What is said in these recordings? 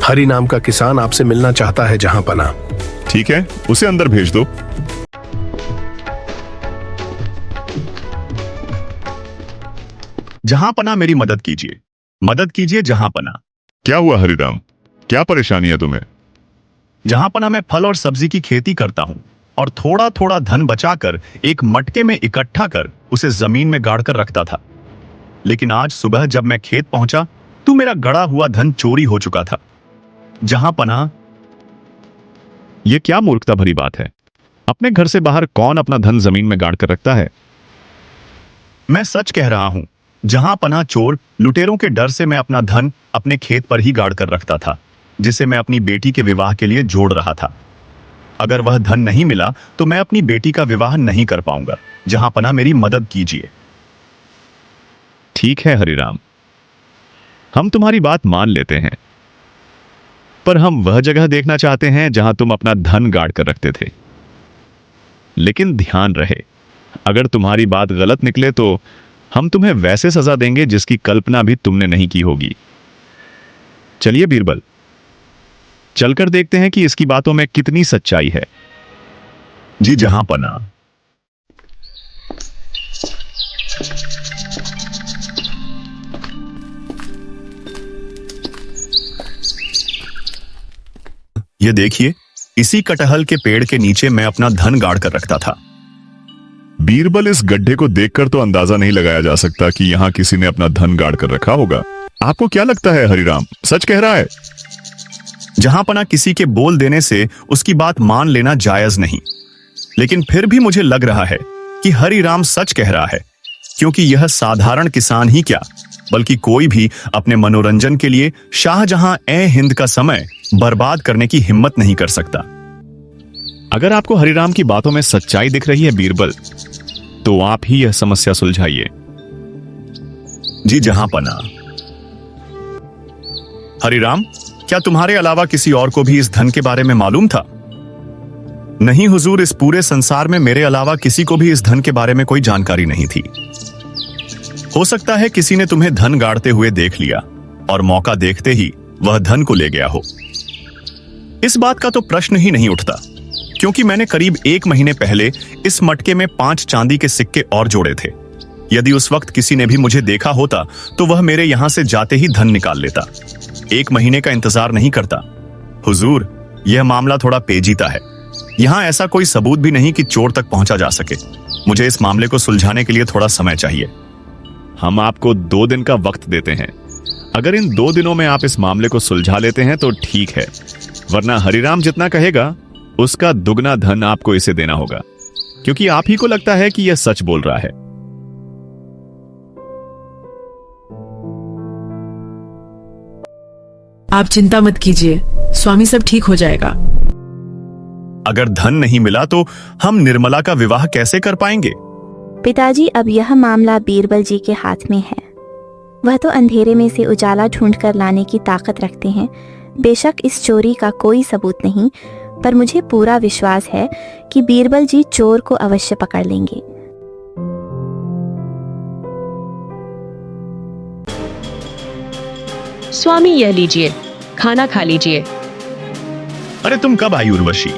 हरि नाम का किसान आपसे मिलना चाहता है जहां पना। ठीक है, उसे अंदर भेज दो। जहां पना, मेरी मदद कीजिए जहां पना। क्या हुआ हरिराम, क्या परेशानी है तुम्हें? जहां पना, मैं फल और सब्जी की खेती करता हूं और थोड़ा थोड़ा धन बचाकर एक मटके में इकट्ठा कर उसे जमीन में गाड़ कर रखता था। लेकिन आज सुबह जब मैं खेत पहुंचा तो मेरा गड़ा हुआ धन चोरी हो चुका था। जहां पना, यह क्या मूर्खता भरी बात है। अपने घर से बाहर कौन अपना धन जमीन में गाड़ कर रखता है? मैं सच कह रहा हूं। जहां पना, चोर लुटेरों के डर से मैं अपना धन अपने खेत पर ही गाड़ कर रखता था, जिसे मैं अपनी बेटी के विवाह के लिए जोड़ रहा था। अगर वह धन नहीं मिला तो मैं अपनी बेटी का विवाह नहीं कर पाऊंगा। जहां पना, मेरी मदद कीजिए। ठीक है हरिराम, हम तुम्हारी बात मान लेते हैं, पर हम वह जगह देखना चाहते हैं जहां तुम अपना धन गाड़ कर रखते थे। लेकिन ध्यान रहे, अगर तुम्हारी बात गलत निकले तो हम तुम्हें वैसे सजा देंगे जिसकी कल्पना भी तुमने नहीं की होगी। चलिए बीरबल, चलकर देखते हैं कि इसकी बातों में कितनी सच्चाई है। जी जहां पना। ये देखिए, इसी कटहल के पेड़ के नीचे मैं अपना धन गाड़ कर रखता था। बीरबल, इस गड्ढे को देखकर तो अंदाजा नहीं लगाया जा सकता कि यहां किसी ने अपना धन गाड़ कर रखा होगा। आपको क्या लगता है हरिराम, सच कह रहा है? जहां पना, किसी के बोल देने से उसकी बात मान लेना जायज नहीं, लेकिन फिर भी मुझे लग रहा है कि हरिराम सच कह रहा है, क्योंकि यह साधारण किसान ही क्या बल्कि कोई भी अपने मनोरंजन के लिए शाहजहां ए हिंद का समय बर्बाद करने की हिम्मत नहीं कर सकता। अगर आपको हरिराम की बातों में सच्चाई दिख रही है बीरबल, तो आप ही यह समस्या सुलझाइए। जी जहां पना। हरिराम, क्या तुम्हारे अलावा किसी और को भी इस धन के बारे में मालूम था? नहीं हुजूर, इस पूरे संसार में मेरे अलावा किसी को भी इस धन के बारे में कोई जानकारी नहीं थी। हो सकता है किसी ने तुम्हें धन गाड़ते हुए देख लिया और मौका देखते ही वह धन को ले गया हो। इस बात का तो प्रश्न ही नहीं उठता, क्योंकि मैंने करीब 1 महीने पहले इस मटके में 5 चांदी के सिक्के और जोड़े थे। यदि उस वक्त किसी ने भी मुझे देखा होता तो वह मेरे यहां से जाते ही धन निकाल लेता। 1 महीने का इंतजार नहीं करता। हुजूर, यह मामला थोड़ा पेचीदा है। यहां ऐसा कोई सबूत भी नहीं कि चोर तक पहुंचा जा सके। मुझे इस मामले को सुलझाने के लिए थोड़ा समय चाहिए। हम आपको 2 दिन का वक्त देते हैं। अगर इन 2 दिनों में आप इस मामले को सुलझा लेते हैं तो ठीक है, वरना हरिराम जितना कहेगा उसका दुगना धन आपको इसे देना होगा, क्योंकि आप ही को लगता है कि यह सच बोल रहा है। आप चिंता मत कीजिए, स्वामी, सब ठीक हो जाएगा। अगर धन नहीं मिला तो हम निर्मला का विवाह कैसे कर पाएंगे? पिताजी, अब यह मामला बीरबल जी के हाथ में है। वह तो अंधेरे में से उजाला ढूंढ कर लाने की ताकत रखते हैं। बेशक इस चोरी का कोई सबूत नहीं, पर मुझे पूरा विश्वास है कि बीरबल जी चोर को अवश्य पकड़ लेंगे। स्वामी, यह लीजिए, खाना खा लीजिए। अरे तुम कब आई उर्वशी?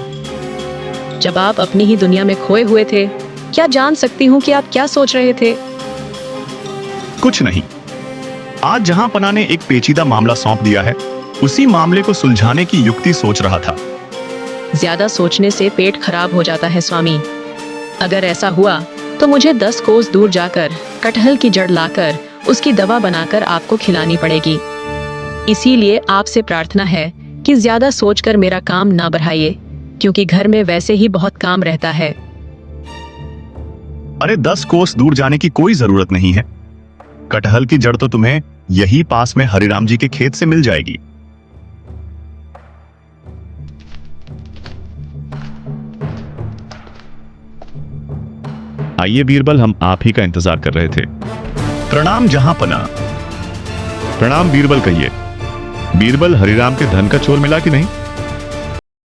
जब आप अपनी ही दुनिया में खोए हुए थे। क्या जान सकती हूँ कि आप क्या सोच रहे थे? कुछ नहीं। आज जहां पना ने एक पेचीदा मामला सौंप दिया है, उसी मामले को सुलझाने की युक्ति सोच रहा था। ज्यादा सोचने से पेट खराब हो जाता है स्वामी। अगर ऐसा हुआ तो मुझे 10 कोस दूर जाकर कटहल की जड़ लाकर उसकी दवा बनाकर आपको खिलानी पड़ेगी। इसीलिए आपसे प्रार्थना है कि ज्यादा सोचकर मेरा काम ना बढ़ाइए, क्योंकि घर में वैसे ही बहुत काम रहता है। अरे 10 कोस दूर जाने की कोई जरूरत नहीं है। कटहल की जड़ तो तुम्हें यही पास में हरिराम जी के खेत से मिल जाएगी। आइए बीरबल, हम आप ही का इंतजार कर रहे थे। प्रणाम जहां पना। प्रणाम बीरबल, कहिए। बीरबल, हरिराम के धन का चोर मिला कि नहीं?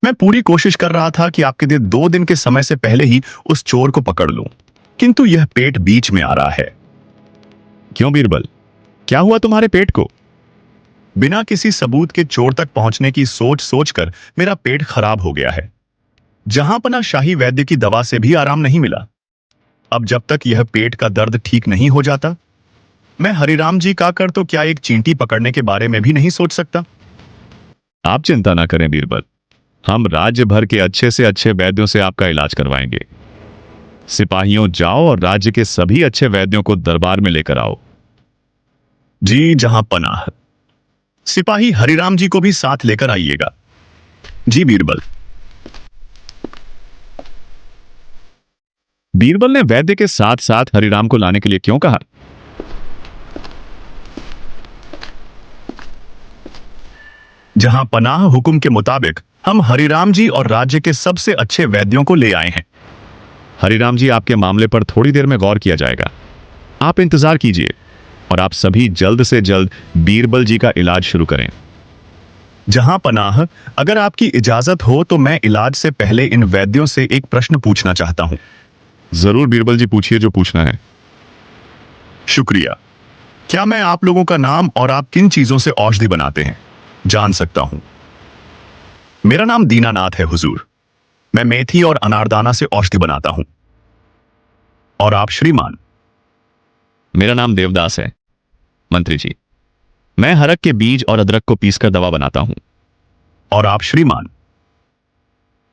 मैं पूरी कोशिश कर रहा था कि आपके दिए 2 दिन के समय से पहले ही उस चोर को पकड़ लूं, किंतु यह पेट बीच में आ रहा है। क्यों बीरबल, क्या हुआ तुम्हारे पेट को? बिना किसी सबूत के चोर तक पहुंचने की सोच सोचकर मेरा पेट खराब हो गया है। जहां पना शाही वैद्य की दवा से भी आराम नहीं मिला। अब जब तक यह पेट का दर्द ठीक नहीं हो जाता, मैं हरिराम जी का कर तो क्या एक चींटी पकड़ने के बारे में भी नहीं सोच सकता। आप चिंता ना करें बीरबल, हम राज्य भर के अच्छे से अच्छे वैद्यों से आपका इलाज करवाएंगे। सिपाहियों, जाओ और राज्य के सभी अच्छे वैद्यों को दरबार में लेकर आओ। जी जहां पनाह। सिपाही हरिराम जी को भी साथ लेकर आइएगा। जी बीरबल। बीरबल ने वैद्य के साथ साथ हरिराम को लाने के लिए क्यों कहा? जहां पनाह हुक्म के मुताबिक हम हरिराम जी और राज्य के सबसे अच्छे वैद्यों को ले आए हैं। हरिराम जी, आपके मामले पर थोड़ी देर में गौर किया जाएगा। आप इंतजार कीजिए और आप सभी जल्द से जल्द बीरबल जी का इलाज शुरू करें। जहां पनाह, अगर आपकी इजाजत हो तो मैं इलाज से पहले इन वैद्यों से एक प्रश्न पूछना चाहता हूं। जरूर बीरबल जी, पूछिए जो पूछना है। शुक्रिया। क्या मैं आप लोगों का नाम और आप किन चीजों से औषधि बनाते हैं जान सकता हूं? मेरा नाम दीनानाथ है हुजूर। मैं मेथी और अनारदाना से औषधि बनाता हूं। और आप श्रीमान? मेरा नाम देवदास है मंत्री जी। मैं हरक के बीज और अदरक को पीसकर दवा बनाता हूं। और आप श्रीमान?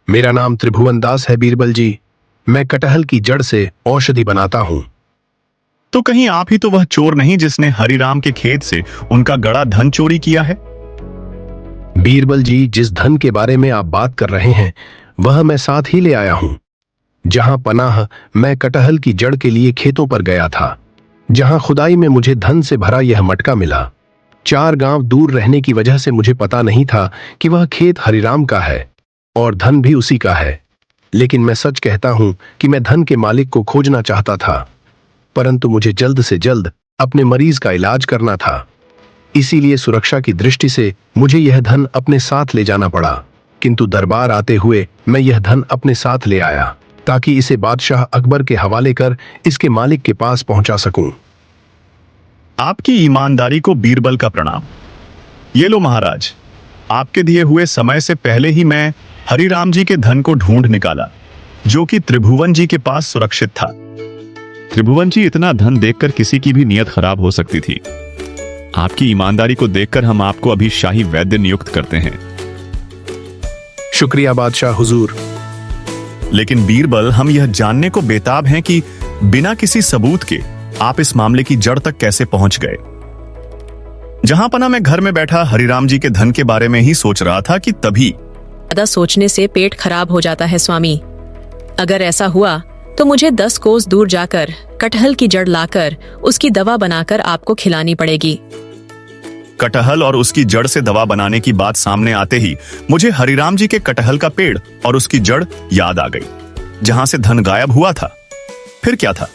मेरा नाम त्रिभुवन दास है बीरबल जी। मैं कटहल की जड़ से औषधि बनाता हूं। तो कहीं आप ही तो वह चोर नहीं जिसने हरिराम के खेत से उनका गड़ा धन चोरी किया है? बीरबल जी, जिस धन के बारे में आप बात कर रहे हैं वह मैं साथ ही ले आया हूं। जहां पनाह, मैं कटहल की जड़ के लिए खेतों पर गया था, जहां खुदाई में मुझे धन से भरा यह मटका मिला। 4 गांव दूर रहने की वजह से मुझे पता नहीं था कि वह खेत हरिराम का है और धन भी उसी का है। लेकिन मैं सच कहता हूं कि मैं धन के मालिक को खोजना चाहता था, परंतु मुझे जल्द से जल्द अपने मरीज का इलाज करना था। इसीलिए सुरक्षा की दृष्टि से मुझे यह धन अपने साथ ले जाना पड़ा। किंतु दरबार आते हुए मैं यह धन अपने साथ ले आया ताकि इसे बादशाह अकबर के हवाले कर इसके मालिक के पास पहुंचा सकूं। आपकी ईमानदारी को बीरबल का प्रणाम। ये लो महाराज, आपके दिए हुए समय से पहले ही मैं हरिराम जी के धन को ढूंढ निकाला, जो कि त्रिभुवन जी के पास सुरक्षित था। त्रिभुवन जी, इतना धन देखकर किसी की भी नीयत खराब हो सकती थी। आपकी ईमानदारी को देखकर हम आपको अभी शाही वैद्य नियुक्त करते हैं। शुक्रिया बादशाह हुजूर। लेकिन बीरबल, हम यह जानने को बेताब हैं कि बिना किसी सबूत के आप इस मामले की जड़ तक कैसे पहुंच गए। जहां पना मैं घर में बैठा हरिराम जी के धन के बारे में ही सोच रहा था कि तभी ज्यादा सोचने से पेट खराब हो जाता है स्वामी। अगर ऐसा हुआ तो मुझे 10 कोस दूर जाकर कटहल की जड़ लाकर उसकी दवा बनाकर आपको खिलानी पड़ेगी। कटहल और उसकी जड़ से दवा बनाने की बात सामने आते ही मुझे हरिराम जी के कटहल का पेड़ और उसकी जड़ याद आ गई, जहां से धन गायब हुआ था। फिर क्या था,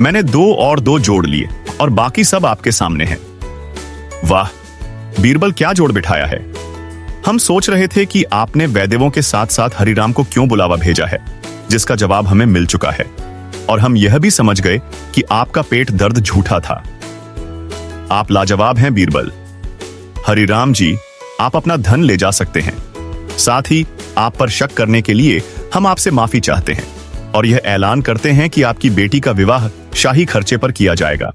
मैंने 2 और 2 जोड़ लिए और बाकी सब आपके सामने है। वाह बीरबल, क्या जोड़ बिठाया है। हम सोच रहे थे कि आपने वैद्यों के साथ साथ हरिराम को क्यों बुलावा भेजा है, जिसका जवाब हमें मिल चुका है। और हम यह भी समझ गए कि आपका पेट दर्द झूठा था। आप लाजवाब हैं बीरबल। हरिराम जी, आप अपना धन ले जा सकते हैं। साथ ही आप पर शक करने के लिए हम आपसे माफी चाहते हैं और यह ऐलान करते हैं कि आपकी बेटी का विवाह शाही खर्चे पर किया जाएगा।